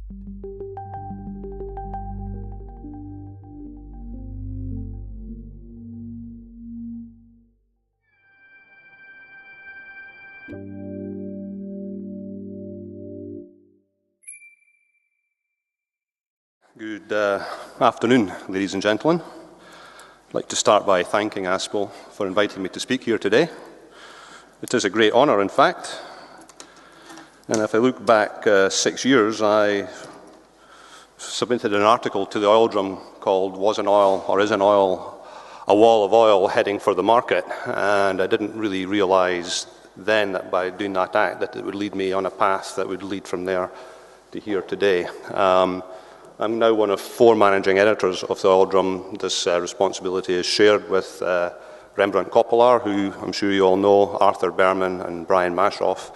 Good afternoon, ladies and gentlemen. I'd like to start by thanking ASPL for inviting me to speak here today. It is a great honour, in fact. And if I look back 6 years, I submitted an article to the oil drum called "Was an Oil or Is an Oil a Wall of Oil Heading for the Market?" And I didn't really realise then that by doing that act that it would lead me on a path that would lead from there to here today. I'm now one of 4 managing editors of the oil drum. This responsibility is shared with Rembrandt Koppelar, who I'm sure you all know, Arthur Berman and Brian Mashoff.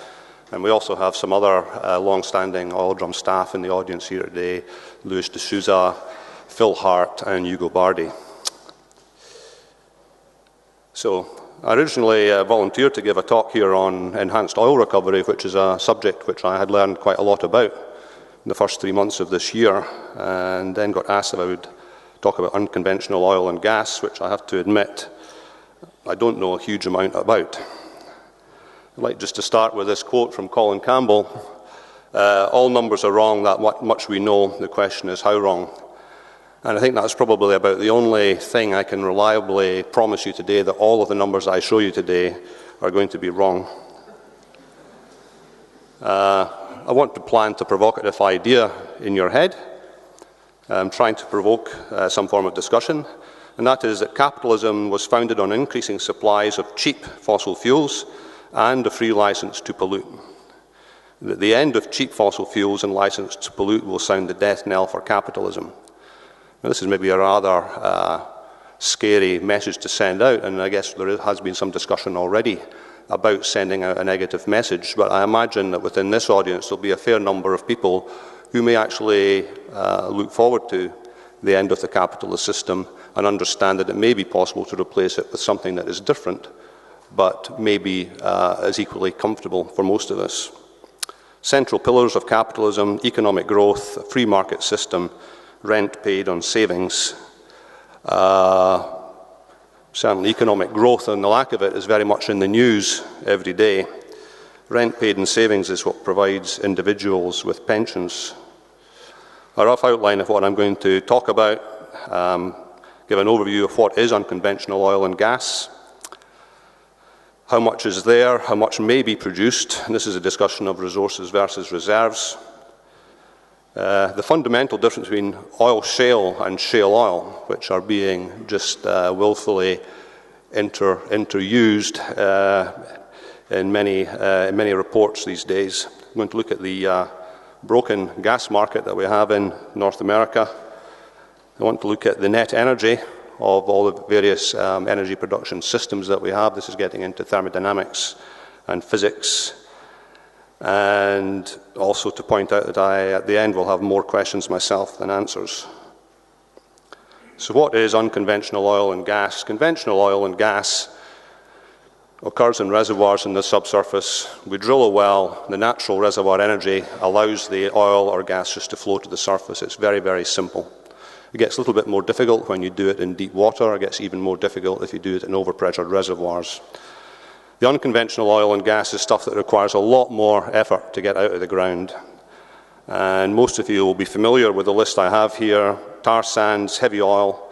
And we also have some other long-standing oil drum staff in the audience here today, Louis de Souza, Phil Hart and Hugo Bardi. So I originally volunteered to give a talk here on enhanced oil recovery, which is a subject which I had learned quite a lot about in the first 3 months of this year, and then got asked if I would talk about unconventional oil and gas, which I have to admit I don't know a huge amount about. I'd like just to start with this quote from Colin Campbell. All numbers are wrong, that much we know. The question is how wrong. And I think that's probably about the only thing I can reliably promise you today, that all of the numbers I show you today are going to be wrong. I want to plant a provocative idea in your head. I'm trying to provoke some form of discussion, and that is that capitalism was founded on increasing supplies of cheap fossil fuels and a free license to pollute. That the end of cheap fossil fuels and license to pollute will sound the death knell for capitalism. Now, this is maybe a rather scary message to send out, and I guess there has been some discussion already about sending out a negative message, but I imagine that within this audience there'll be a fair number of people who may actually look forward to the end of the capitalist system and understand that it may be possible to replace it with something that is different, but maybe is equally comfortable for most of us. Central pillars of capitalism: economic growth, a free market system, rent paid on savings. Certainly economic growth and the lack of it is very much in the news every day. Rent paid in savings is what provides individuals with pensions. A rough outline of what I'm going to talk about: give an overview of what is unconventional oil and gas, how much is there, how much may be produced, and this is a discussion of resources versus reserves. The fundamental difference between oil shale and shale oil, which are being just willfully interused in many reports these days. I'm going to look at the broken gas market that we have in North America. I want to look at the net energy of all the various energy production systems that we have. This is getting into thermodynamics and physics. And also to point out that I, at the end, will have more questions myself than answers. So what is unconventional oil and gas? Conventional oil and gas occurs in reservoirs in the subsurface. We drill a well, the natural reservoir energy allows the oil or gas just to flow to the surface. It's very, very simple. It gets a little bit more difficult when you do it in deep water. It gets even more difficult if you do it in overpressured reservoirs. The unconventional oil and gas is stuff that requires a lot more effort to get out of the ground. And most of you will be familiar with the list I have here: tar sands, heavy oil,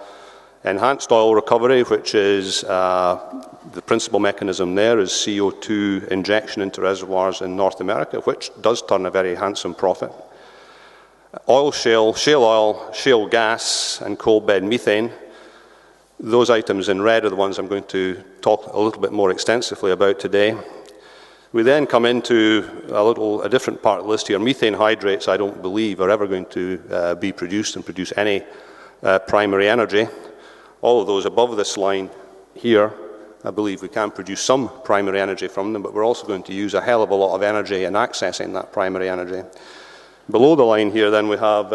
enhanced oil recovery, which is the principal mechanism there is CO2 injection into reservoirs in North America, which does turn a very handsome profit. Oil shale, shale oil, shale gas, and coal bed methane. Those items in red are the ones I'm going to talk a little bit more extensively about today. We then come into a different part of the list here. Methane hydrates, I don't believe, are ever going to be produced and produce any primary energy. All of those above this line here, I believe we can produce some primary energy from them, but we're also going to use a hell of a lot of energy in accessing that primary energy. Below the line here, then, we have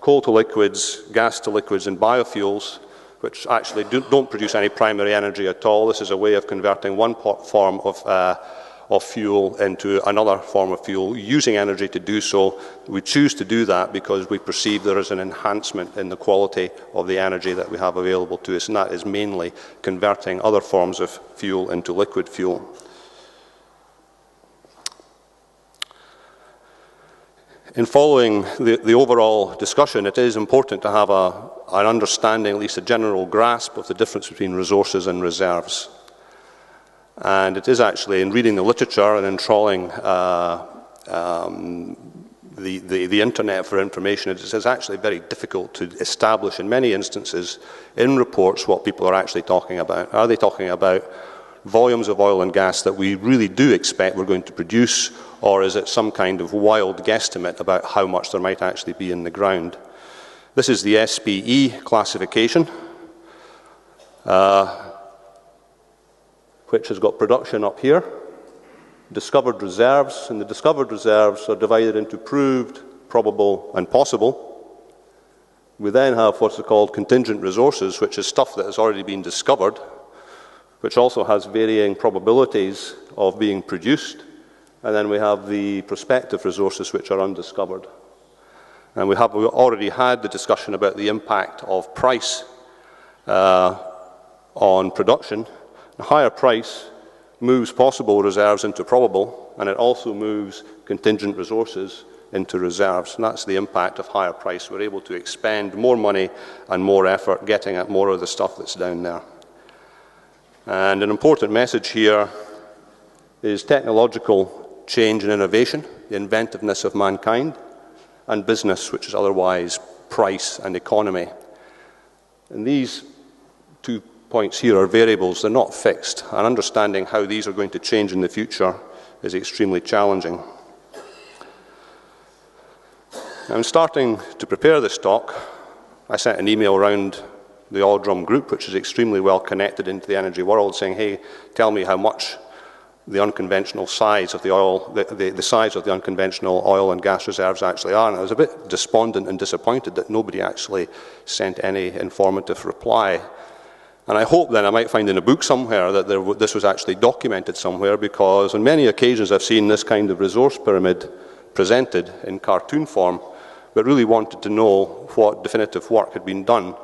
coal to liquids, gas to liquids, and biofuels, which actually don't produce any primary energy at all. This is a way of converting one form of of fuel into another form of fuel, using energy to do so. We choose to do that because we perceive there is an enhancement in the quality of the energy that we have available to us, and that is mainly converting other forms of fuel into liquid fuel. In following the overall discussion, it is important to have an understanding, at least a general grasp, of the difference between resources and reserves. And it is actually, in reading the literature and in trawling the internet for information, it is actually very difficult to establish in many instances in reports what people are actually talking about. Are they talking about volumes of oil and gas that we really do expect we're going to produce, or is it some kind of wild guesstimate about how much there might actually be in the ground? This is the SPE classification, which has got production up here, discovered reserves, and the discovered reserves are divided into proved, probable, and possible. We then have what's called contingent resources, which is stuff that has already been discovered, which also has varying probabilities of being produced. And then we have the prospective resources, which are undiscovered. And we already had the discussion about the impact of price on production. A higher price moves possible reserves into probable, and it also moves contingent resources into reserves. And that's the impact of higher price. We're able to expend more money and more effort getting at more of the stuff that's down there. And an important message here is technological change and innovation, the inventiveness of mankind, and business, which is otherwise price and economy. And these 2 points here are variables, they're not fixed, and understanding how these are going to change in the future is extremely challenging. I'm starting to prepare this talk. I sent an email around the Oil Drum group, which is extremely well connected into the energy world, saying, hey, tell me how much the unconventional size of the oil, the size of the unconventional oil and gas reserves actually are. And I was a bit despondent and disappointed that nobody actually sent any informative reply. And I hope then I might find in a book somewhere that this was actually documented somewhere, because on many occasions I've seen this kind of resource pyramid presented in cartoon form, but really wanted to know what definitive work had been done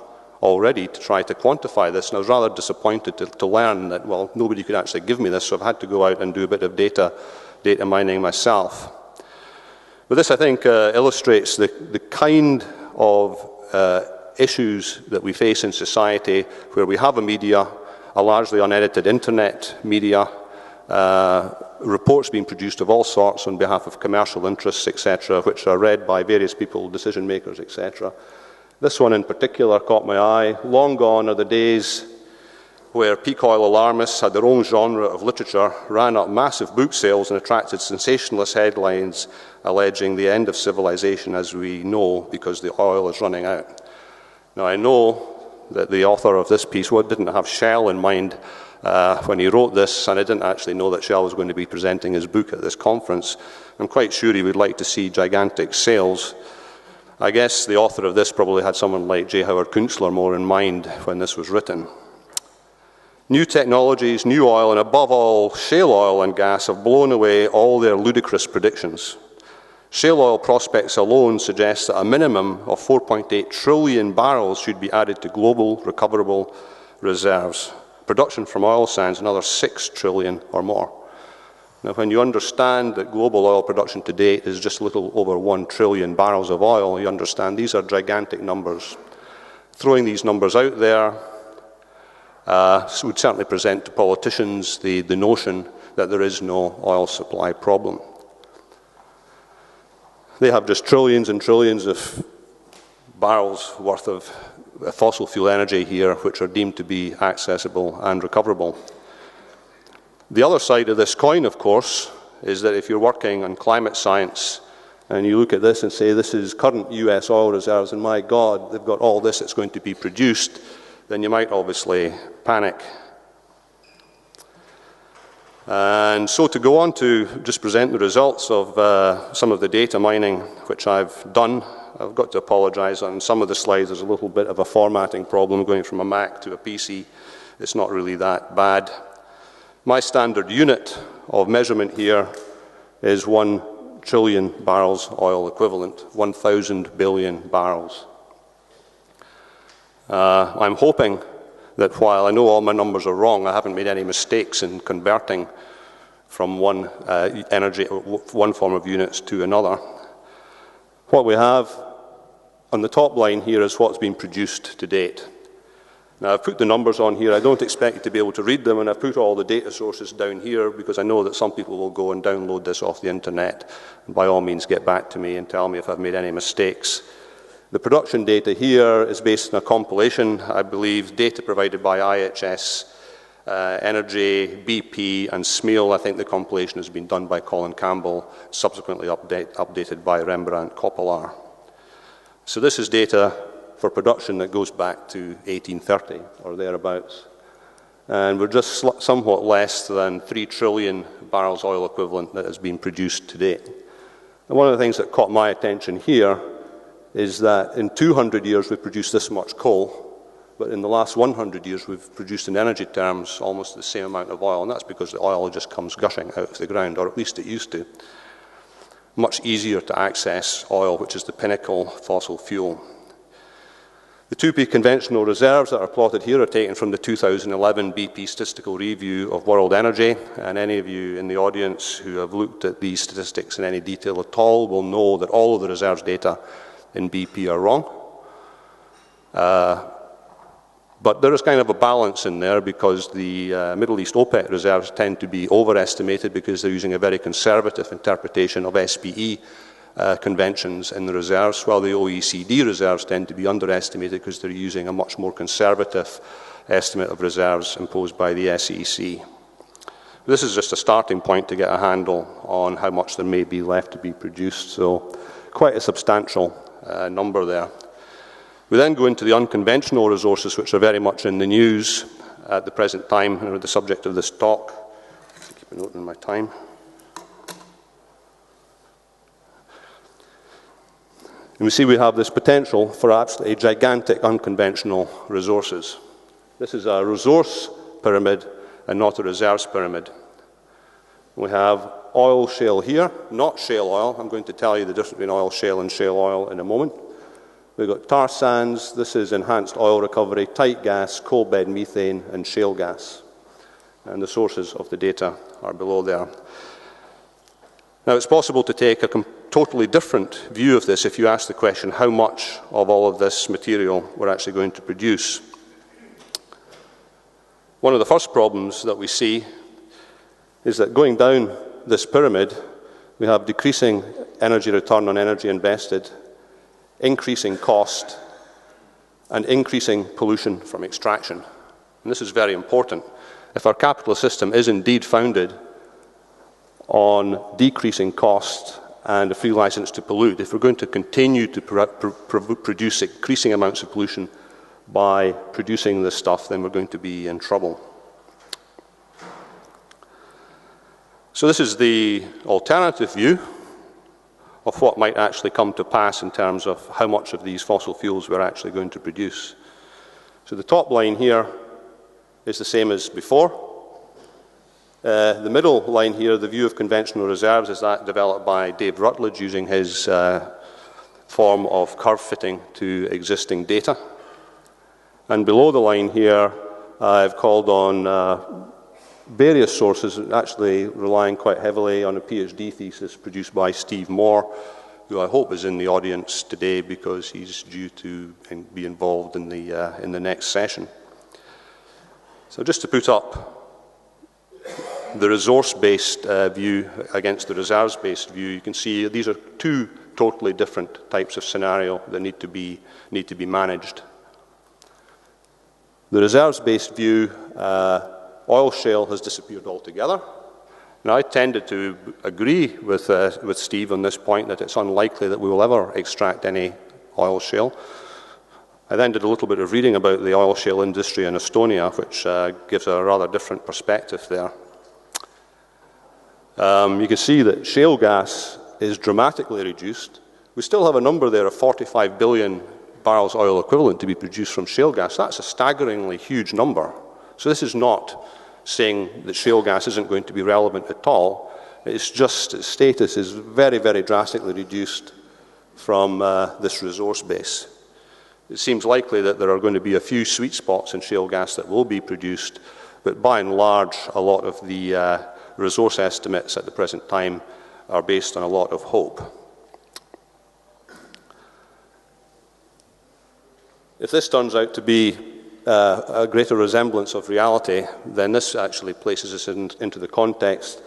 already to try to quantify this. And I was rather disappointed to learn that, well, nobody could actually give me this, so I've had to go out and do a bit of data mining myself. But this, I think, illustrates the kind of issues that we face in society, where we have a media, a largely unedited internet media, reports being produced of all sorts on behalf of commercial interests, etc., which are read by various people, decision makers, etc. This one in particular caught my eye. Long gone are the days where peak oil alarmists had their own genre of literature, ran up massive book sales, and attracted sensationalist headlines alleging the end of civilization as we know because the oil is running out. Now, I know that the author of this piece didn't have Shale in mind when he wrote this, and I didn't actually know that Shale was going to be presenting his book at this conference. I'm quite sure he would like to see gigantic sales. I guess the author of this probably had someone like J. Howard Kunstler more in mind when this was written. New technologies, new oil, and above all, shale oil and gas have blown away all their ludicrous predictions. Shale oil prospects alone suggest that a minimum of 4.8 trillion barrels should be added to global recoverable reserves. Production from oil sands, another 6 trillion or more. Now, when you understand that global oil production to date is just a little over 1 trillion barrels of oil, you understand these are gigantic numbers. Throwing these numbers out there would certainly present to politicians the notion that there is no oil supply problem. They have just trillions and trillions of barrels worth of fossil fuel energy here, which are deemed to be accessible and recoverable. The other side of this coin, of course, is that if you're working on climate science and you look at this and say this is current US oil reserves and my God, they've got all this that's going to be produced, then you might obviously panic. And so to go on to just present the results of some of the data mining which I've done, I've got to apologize on some of the slides. There's a little bit of a formatting problem going from a Mac to a PC. It's not really that bad. My standard unit of measurement here is 1 trillion barrels oil equivalent, 1,000 billion barrels. I'm hoping that while I know all my numbers are wrong, I haven't made any mistakes in converting from one form of units to another. What we have on the top line here is what's been produced to date. Now, I've put the numbers on here. I don't expect you to be able to read them, and I've put all the data sources down here because I know that some people will go and download this off the internet. And by all means, get back to me and tell me if I've made any mistakes. The production data here is based on a compilation, I believe, data provided by IHS, Energy, BP, and Smale. I think the compilation has been done by Colin Campbell, subsequently updated by Rembrandt Coppolar. So this is data for production that goes back to 1830 or thereabouts. And we're just somewhat less than 3 trillion barrels oil equivalent that has been produced to date. And one of the things that caught my attention here is that in 200 years we've produced this much coal, but in the last 100 years we've produced in energy terms almost the same amount of oil, and that's because the oil just comes gushing out of the ground, or at least it used to. Much easier to access oil, which is the pinnacle fossil fuel. The 2P conventional reserves that are plotted here are taken from the 2011 BP Statistical Review of World Energy, and any of you in the audience who have looked at these statistics in any detail at all will know that all of the reserves data in BP are wrong. But there is kind of a balance in there because the Middle East OPEC reserves tend to be overestimated because they're using a very conservative interpretation of SPE conventions in the reserves, while the OECD reserves tend to be underestimated because they're using a much more conservative estimate of reserves imposed by the SEC. This is just a starting point to get a handle on how much there may be left to be produced, so quite a substantial number there. We then go into the unconventional resources, which are very much in the news at the present time and are the subject of this talk. I'll keep a note in my time. And we see we have this potential for absolutely gigantic unconventional resources. This is a resource pyramid and not a reserves pyramid. We have oil shale here, not shale oil. I'm going to tell you the difference between oil shale and shale oil in a moment. We've got tar sands, this is enhanced oil recovery, tight gas, coal bed methane, and shale gas. And the sources of the data are below there. Now, it's possible to take a totally different view of this if you ask the question how much of all of this material we're actually going to produce. One of the first problems that we see is that going down this pyramid, we have decreasing energy return on energy invested, increasing cost, and increasing pollution from extraction. And this is very important. If our capitalist system is indeed founded on decreasing cost and a free license to pollute, if we're going to continue to produce increasing amounts of pollution by producing this stuff, then we're going to be in trouble. So this is the alternative view of what might actually come to pass in terms of how much of these fossil fuels we're actually going to produce. So the top line here is the same as before. The middle line here, the view of conventional reserves, is that developed by Dave Rutledge using his form of curve fitting to existing data. And below the line here, I've called on various sources, actually relying quite heavily on a PhD thesis produced by Steve Moore, who I hope is in the audience today because he's due to be involved in the next session. So just to put up the resource-based view against the reserves-based view, you can see these are two totally different types of scenario that need to be managed. The reserves-based view, oil shale has disappeared altogether. Now, I tended to agree with Steve on this point that it's unlikely that we will ever extract any oil shale. I then did a little bit of reading about the oil shale industry in Estonia, which gives a rather different perspective there. You can see that shale gas is dramatically reduced. We still have a number there of 45 billion barrels oil equivalent to be produced from shale gas. That's a staggeringly huge number. So this is not saying that shale gas isn't going to be relevant at all. It's just its status is very, very drastically reduced from this resource base. It seems likely that there are going to be a few sweet spots in shale gas that will be produced, but by and large, a lot of the resource estimates at the present time are based on a lot of hope. If this turns out to be a greater resemblance of reality, then this actually places us into the context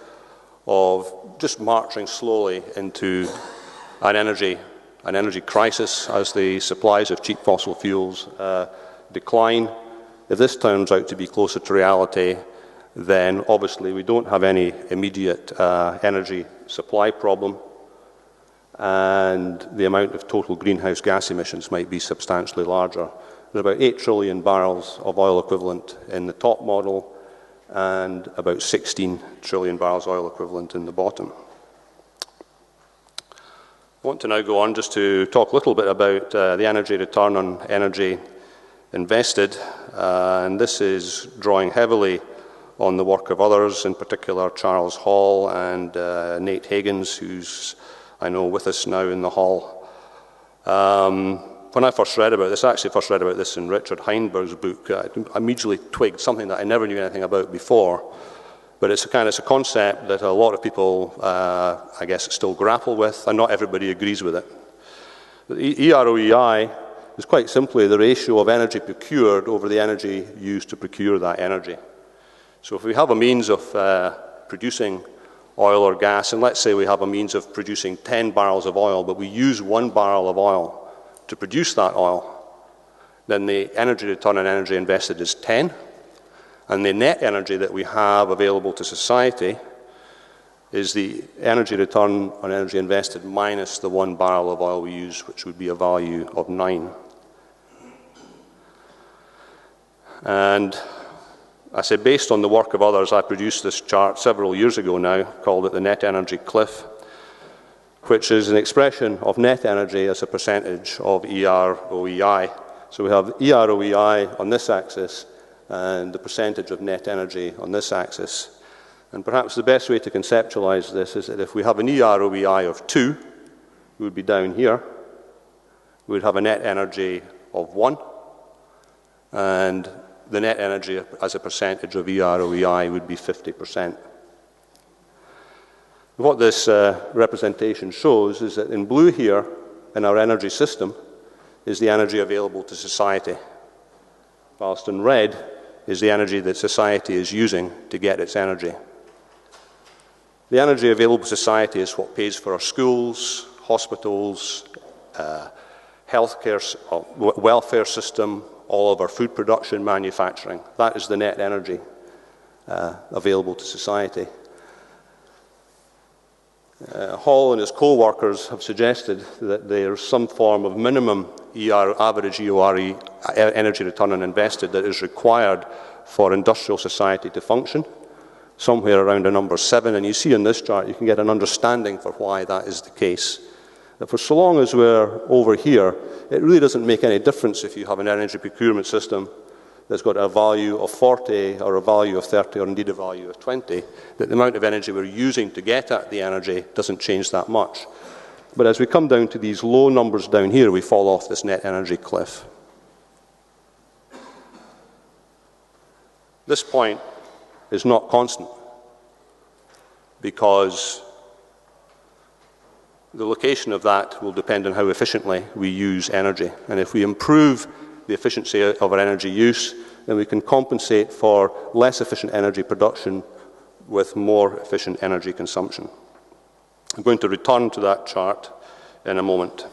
of just marching slowly into an energy crisis as the supplies of cheap fossil fuels decline. If this turns out to be closer to reality, then obviously we don't have any immediate energy supply problem, and the amount of total greenhouse gas emissions might be substantially larger. There are about 8 trillion barrels of oil equivalent in the top model and about 16 trillion barrels oil equivalent in the bottom. I want to now go on just to talk a little bit about the energy return on energy invested, and this is drawing heavily on the work of others, in particular Charles Hall and Nate Higgins, who's, I know, with us now in the hall. When I first read about this, I actually first read about this in Richard Heinberg's book. I immediately twigged something that I never knew anything about before, but it's a concept that a lot of people, I guess, still grapple with, and not everybody agrees with it. The EROEI is quite simply the ratio of energy procured over the energy used to procure that energy. So if we have a means of producing oil or gas, and let's say we have a means of producing 10 barrels of oil, but we use 1 barrel of oil to produce that oil, then the energy return on energy invested is 10, and the net energy that we have available to society is the energy return on energy invested minus the 1 barrel of oil we use, which would be a value of 9. And I say, based on the work of others, I produced this chart several years ago now, called it the net energy cliff, which is an expression of net energy as a percentage of EROEI. So we have EROEI on this axis and the percentage of net energy on this axis. And perhaps the best way to conceptualize this is that if we have an EROEI of 2, we would be down here. We would have a net energy of 1, and the net energy as a percentage of EROEI would be 50%. What this representation shows is that in blue here, in our energy system, is the energy available to society, whilst in red is the energy that society is using to get its energy. The energy available to society is what pays for our schools, hospitals, healthcare, welfare system, all of our food production, manufacturing. That is the net energy available to society. Hall and his co-workers have suggested that there's some form of minimum average EORE, energy return on invested, that is required for industrial society to function, somewhere around a number 7. And you see in this chart, you can get an understanding for why that is the case. That for so long as we're over here, it really doesn't make any difference if you have an energy procurement system that's got a value of 40 or a value of 30 or indeed a value of 20, that the amount of energy we're using to get at the energy doesn't change that much. But as we come down to these low numbers down here, we fall off this net energy cliff. This point is not constant because the location of that will depend on how efficiently we use energy. And if we improve the efficiency of our energy use, then we can compensate for less efficient energy production with more efficient energy consumption. I'm going to return to that chart in a moment.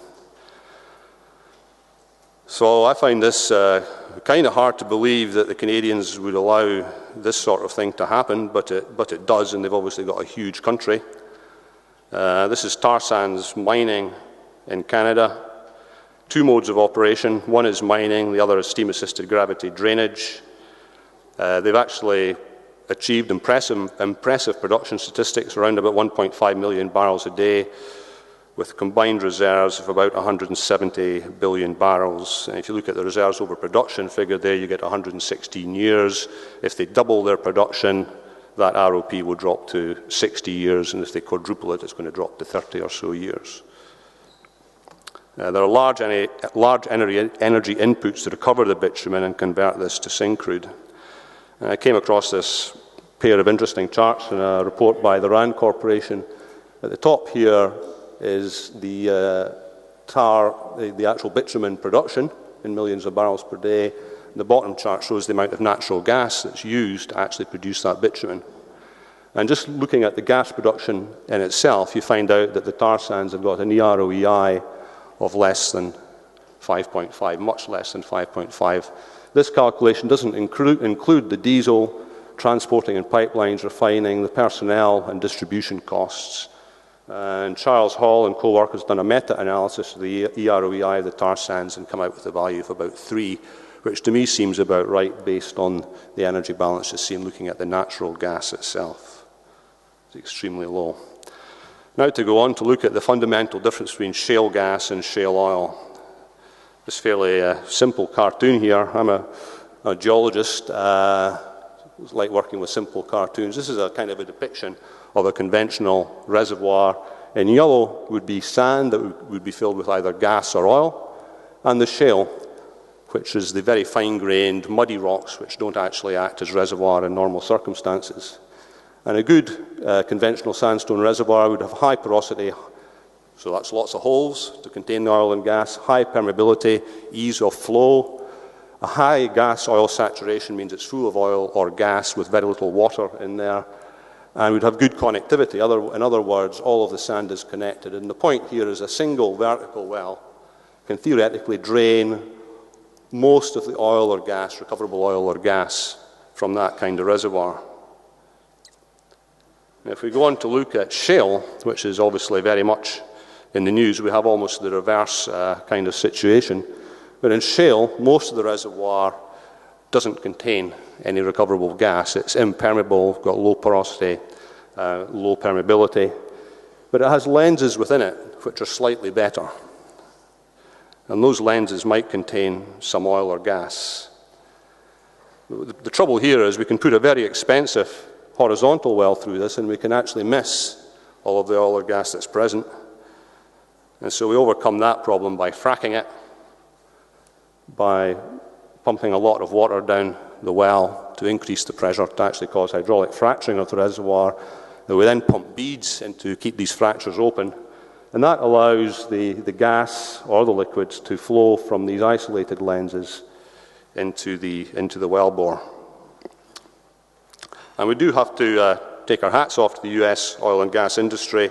So I find this kind of hard to believe that the Canadians would allow this sort of thing to happen, but it does, and they've obviously got a huge country. This is tar sands mining in Canada. 2 modes of operation. One is mining, the other is steam-assisted gravity drainage. They've actually achieved impressive production statistics, around about 1.5 million barrels a day, with combined reserves of about 170 billion barrels. And if you look at the reserves over production figure there, you get 116 years. If they double their production, that ROP will drop to 60 years, and if they quadruple it, it's going to drop to 30 or so years. There are large energy inputs to recover the bitumen and convert this to syncrude. I came across this pair of interesting charts in a report by the RAND Corporation. At the top here is the actual bitumen production in millions of barrels per day. The bottom chart shows the amount of natural gas that's used to actually produce that bitumen. And just looking at the gas production in itself, you find out that the tar sands have got an EROEI of less than 5.5, much less than 5.5. This calculation doesn't include the diesel, transporting and pipelines, refining, the personnel and distribution costs. And Charles Hall and co-workers done a meta-analysis of the EROEI of the tar sands and come out with a value of about 3, which to me seems about right based on the energy balance you see in looking at the natural gas itself. It's extremely low. Now to go on to look at the fundamental difference between shale gas and shale oil. This fairly simple cartoon here. I'm a geologist. It's like working with simple cartoons. This is a kind of a depiction of a conventional reservoir. In yellow would be sand that would be filled with either gas or oil, and the shale, which is the very fine-grained muddy rocks which don't actually act as reservoir in normal circumstances. And a good conventional sandstone reservoir would have high porosity, so that's lots of holes to contain the oil and gas, high permeability, ease of flow. A high gas-oil saturation means it's full of oil or gas with very little water in there, and we'd have good connectivity. In other words, all of the sand is connected. And the point here is a single vertical well can theoretically drain most of the oil or gas, recoverable oil or gas, from that kind of reservoir. If we go on to look at shale, which is obviously very much in the news, we have almost the reverse kind of situation. But in shale, most of the reservoir doesn't contain any recoverable gas. It's impermeable, got low porosity, low permeability. But it has lenses within it which are slightly better. And those lenses might contain some oil or gas. The trouble here is we can put a very expensive horizontal well through this and we can actually miss all of the oil or gas that's present. And so we overcome that problem by fracking it, by pumping a lot of water down the well to increase the pressure to actually cause hydraulic fracturing of the reservoir. And we then pump beads in to keep these fractures open. And that allows the gas or the liquids to flow from these isolated lenses into the wellbore. And we do have to take our hats off to the US oil and gas industry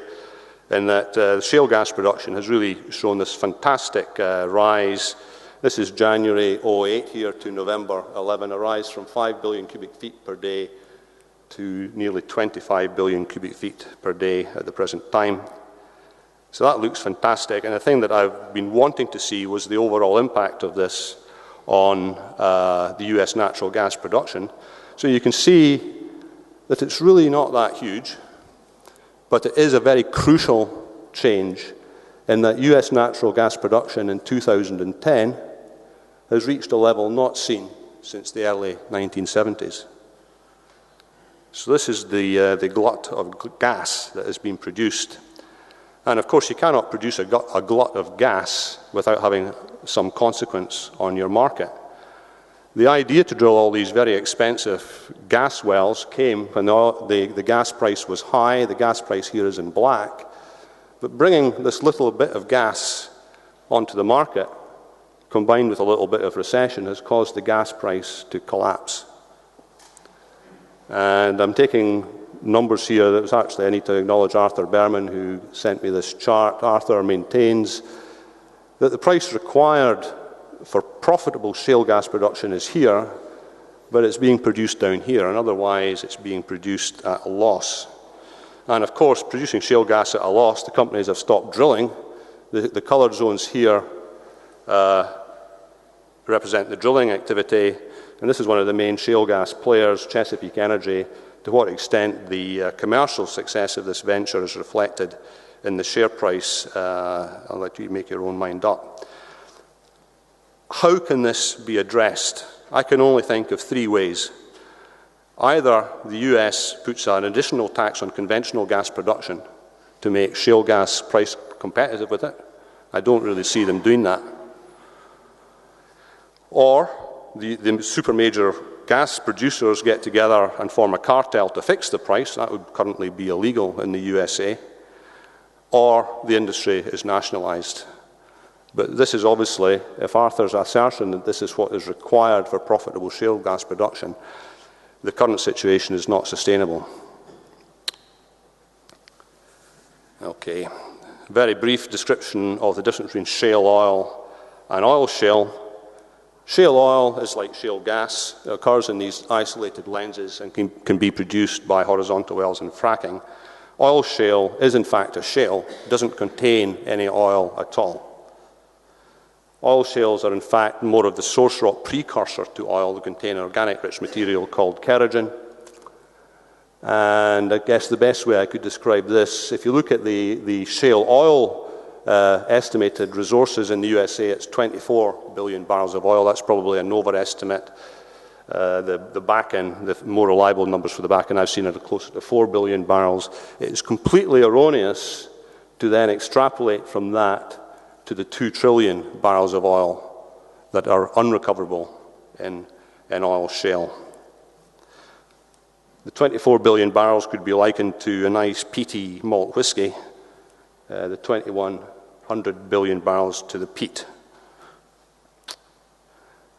in that the shale gas production has really shown this fantastic rise. This is January 08 here to November 11, a rise from 5 billion cubic feet per day to nearly 25 billion cubic feet per day at the present time. So that looks fantastic, and the thing that I've been wanting to see was the overall impact of this on the US natural gas production. So you can see that it's really not that huge, but it is a very crucial change in that US natural gas production in 2010 has reached a level not seen since the early 1970s. So this is the glut of gas that has been produced. And of course, you cannot produce a glut of gas without having some consequence on your market. The idea to drill all these very expensive gas wells came when the gas price was high. The gas price here is in black. But bringing this little bit of gas onto the market, combined with a little bit of recession, has caused the gas price to collapse. And I'm taking numbers here. That was actually, I need to acknowledge Arthur Berman, who sent me this chart. Arthur maintains that the price required for profitable shale gas production is here, but it's being produced down here, and otherwise it's being produced at a loss. And of course, producing shale gas at a loss, the companies have stopped drilling. The coloured zones here represent the drilling activity, and this is one of the main shale gas players, Chesapeake Energy. To what extent the commercial success of this venture is reflected in the share price. I'll let you make your own mind up. How can this be addressed? I can only think of three ways. Either the US puts an additional tax on conventional gas production to make shale gas price competitive with it. I don't really see them doing that. Or the super major gas producers get together and form a cartel to fix the price. That would currently be illegal in the USA. Or the industry is nationalised. But this is obviously, if Arthur's assertion that this is what is required for profitable shale gas production, the current situation is not sustainable. Okay, very brief description of the difference between shale oil and oil shale. Shale oil is like shale gas. It occurs in these isolated lenses and can be produced by horizontal wells and fracking. Oil shale is in fact a shale. It doesn't contain any oil at all. Oil shales are in fact more of the source rock precursor to oil. They contain an organic rich material called kerogen. And I guess the best way I could describe this, if you look at the shale oil estimated resources in the USA, it's 24 billion barrels of oil. That's probably an overestimate. The back-end, the more reliable numbers for the back-end, I've seen it closer to 4 billion barrels. It's completely erroneous to then extrapolate from that to the 2 trillion barrels of oil that are unrecoverable in oil shale. The 24 billion barrels could be likened to a nice peaty malt whiskey, the 2100 billion barrels to the peat.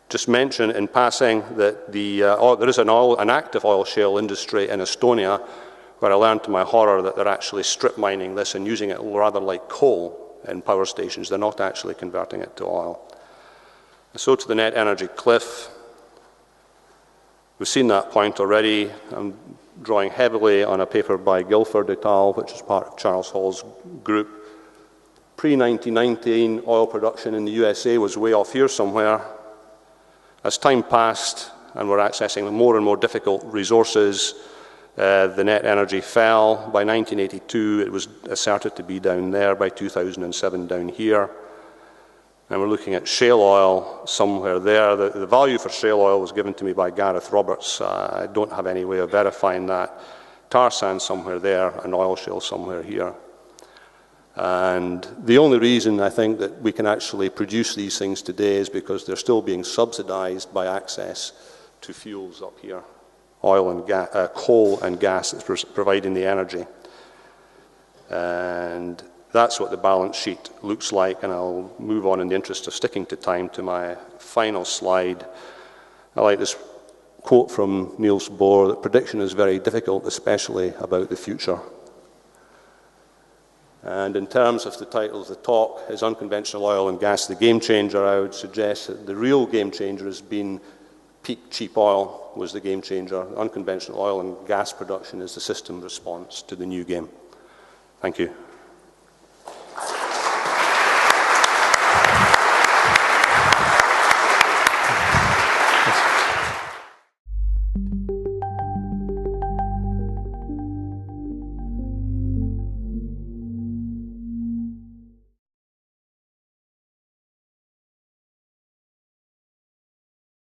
Just mention in passing that there is an active oil shale industry in Estonia, where I learned to my horror that they're actually strip mining this and using it rather like coal in power stations. They're not actually converting it to oil. So to the net energy cliff. We've seen that point already. I'm drawing heavily on a paper by Guilford et al., which is part of Charles Hall's group. Pre-1919, oil production in the USA was way off here somewhere. As time passed and we're accessing more and more difficult resources, the net energy fell. By 1982, it was asserted to be down there. By 2007, down here. And we're looking at shale oil somewhere there. The value for shale oil was given to me by Gareth Roberts. I don't have any way of verifying that. Tar sand somewhere there, and oil shale somewhere here. And the only reason I think that we can actually produce these things today is because they're still being subsidized by access to fuels up here. Oil and gas, coal and gas that's providing the energy. And that's what the balance sheet looks like, and I'll move on in the interest of sticking to time to my final slide. I like this quote from Niels Bohr, that prediction is very difficult, especially about the future. And in terms of the title of the talk, is Unconventional Oil and Gas the Game Changer? I would suggest that the real game changer has been peak cheap oil was the game changer. Unconventional oil and gas production is the system response to the new game. Thank you.